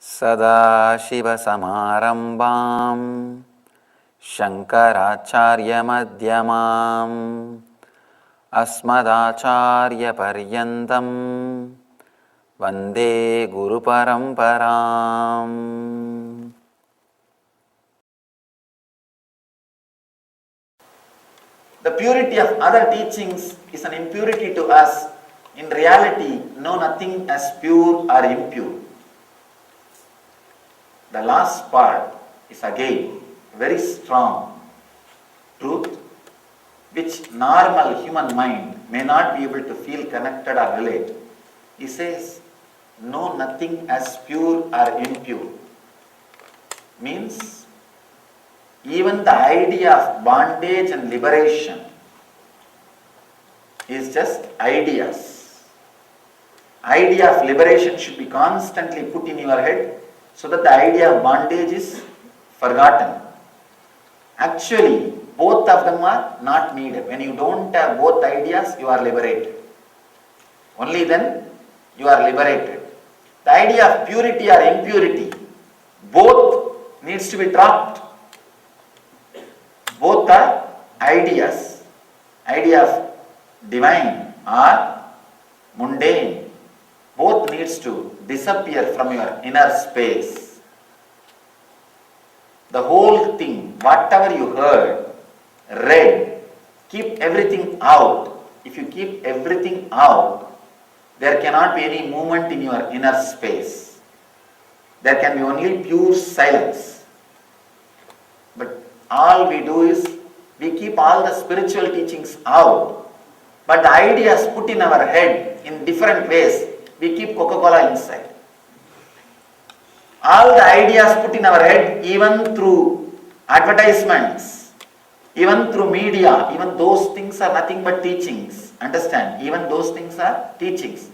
सदाशिवसमारम्भां शङ्कराचार्यमध्यमाम् अस्मदाचार्यपर्यन्तं वन्दे गुरुपरम्पराम्. The purity of other teachings is an impurity to us. In reality, know nothing as pure or impure. The last part is again very strong truth which normal human mind may not be able to feel connected or relate. He says, know nothing as pure or impure. Means even the idea of bondage and liberation is just ideas. Idea of liberation should be constantly put in your head so that the idea of bondage is forgotten. Actually, both of them are not needed. When you don't have both ideas, you are liberated. Only then you are liberated. The idea of purity or impurity, both needs to be dropped. Both are ideas. Idea of divine or mundane. Both needs to disappear from your inner space. The whole thing, whatever you heard, read, keep everything out. If you keep everything out, there cannot be any movement in your inner space. There can be only pure silence. But all we do is, we keep all the spiritual teachings out, but the ideas put in our head in different ways, we keep Coca-Cola inside. All the ideas put in our head, even through advertisements, even through media, even those things are nothing but teachings. Understand? Even those things are teachings.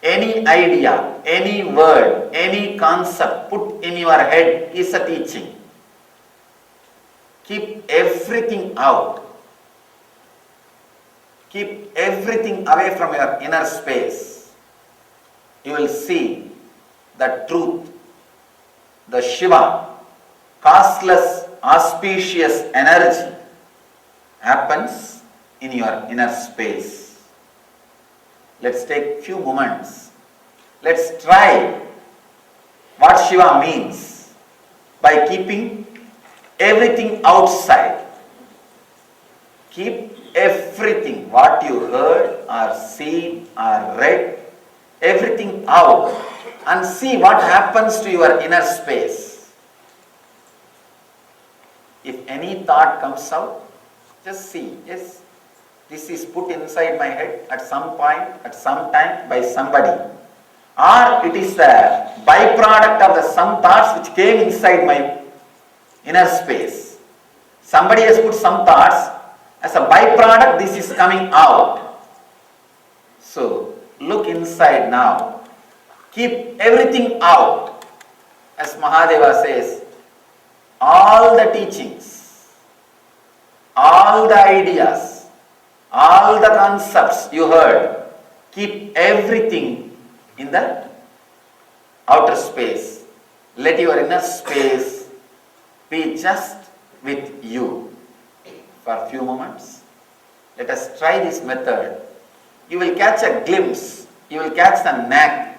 Any idea, any word, any concept put in your head is a teaching. Keep everything out. Keep everything away from your inner space. You will see the truth, the Shiva, costless, auspicious energy happens in your inner space. Let's take few moments. Let's try what Shiva means by keeping everything outside. Keep everything, what you heard or seen or read, everything out and see what happens to your inner space. If any thought comes out, just see, yes, this is put inside my head at some point, at some time by somebody. Or it is a byproduct of the some thoughts which came inside my inner space. Somebody has put some thoughts, as a byproduct this is coming out. So look inside now. Keep everything out. As Mahadeva says, all the teachings, all the ideas, all the concepts you heard, keep everything in the outer space. Let your inner space be just with you. For a few moments, let us try this method. You will catch a glimpse, you will catch the knack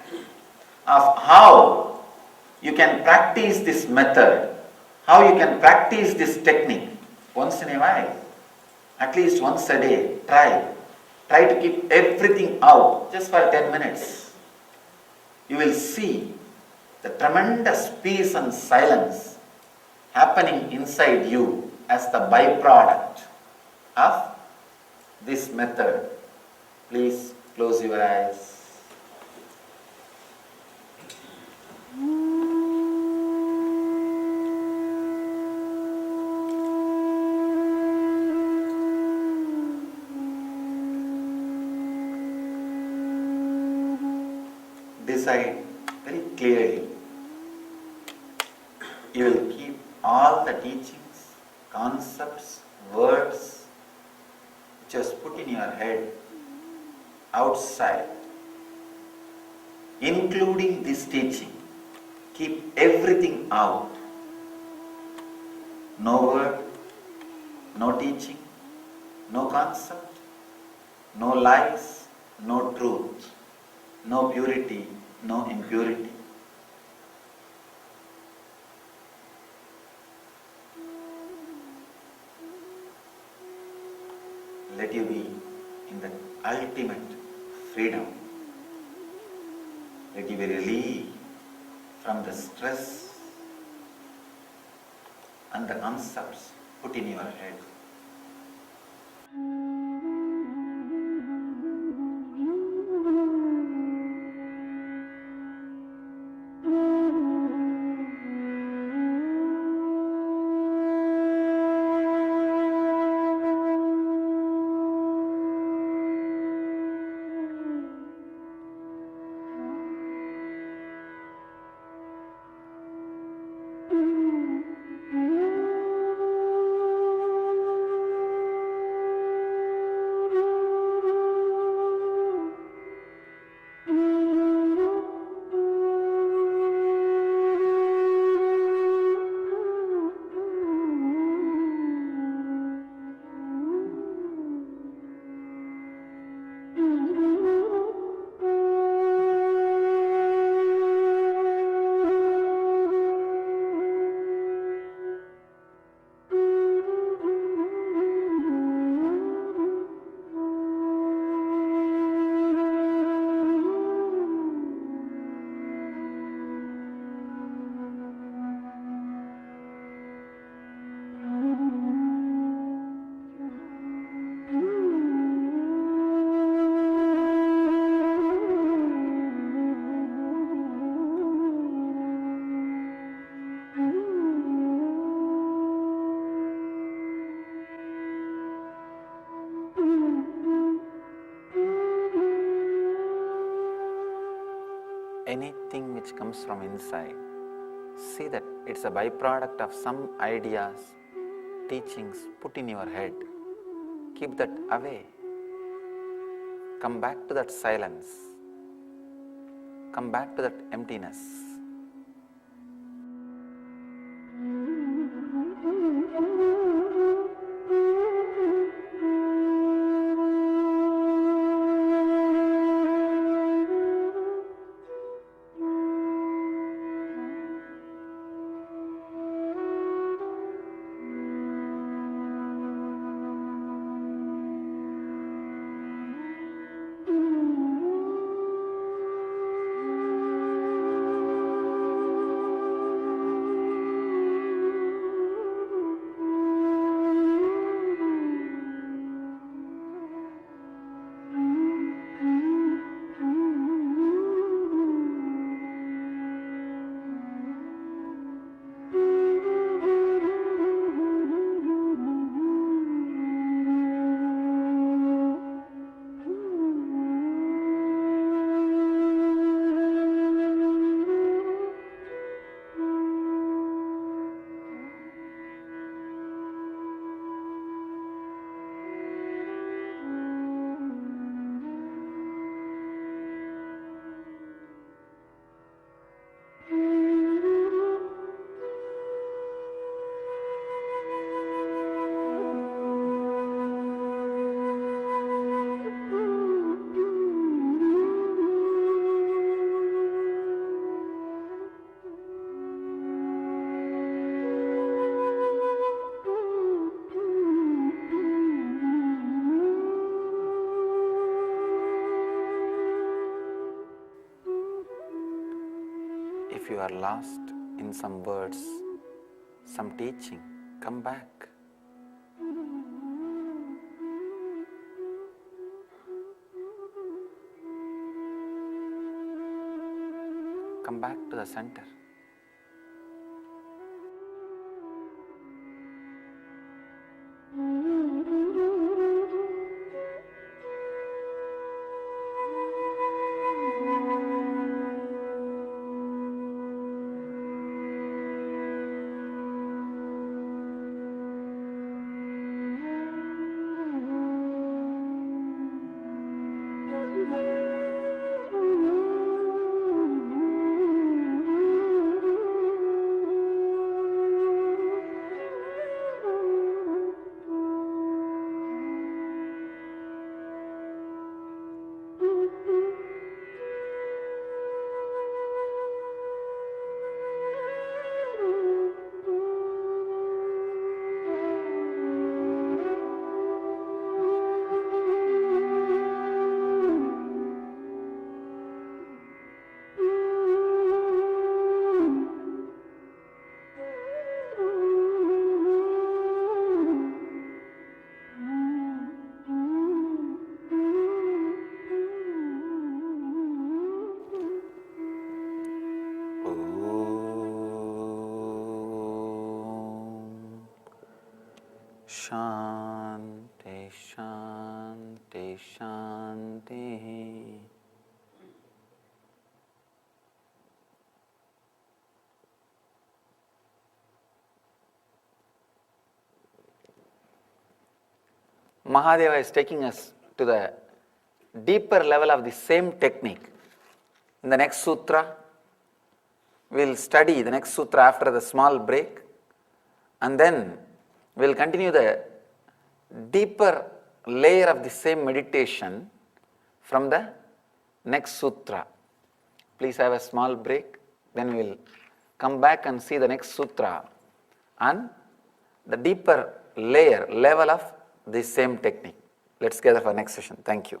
of how you can practice this method, how you can practice this technique once in a while, at least once a day. Try to keep everything out just for 10 minutes. You will see the tremendous peace and silence happening inside you as the byproduct of this method. Please close your eyes. Decide very clearly. You will keep all the teachings, concepts, words which was put in your head outside, including this teaching. keep everything out. No word, no teaching, no concept, no lies, no truth, no purity, no impurity. Let you be in the ultimate freedom. Let you be relieved from the stress and the concepts put in your head. Anything which comes from inside, see that it's a byproduct of some ideas, teachings put in your head. Keep that away. Come back to that silence. Come back to that emptiness. If you are lost in some words, some teaching, come back. Come back to the center. Shanti, Shanti, Shanti. Mahadeva is taking us to the deeper level of the same technique. In the next sutra, we will study the next sutra after the small break, and then we will continue the deeper layer of the same meditation from the next sutra. Please have a small break, then we will come back and see the next sutra and the deeper level of the same technique. Let's gather for next session. Thank you.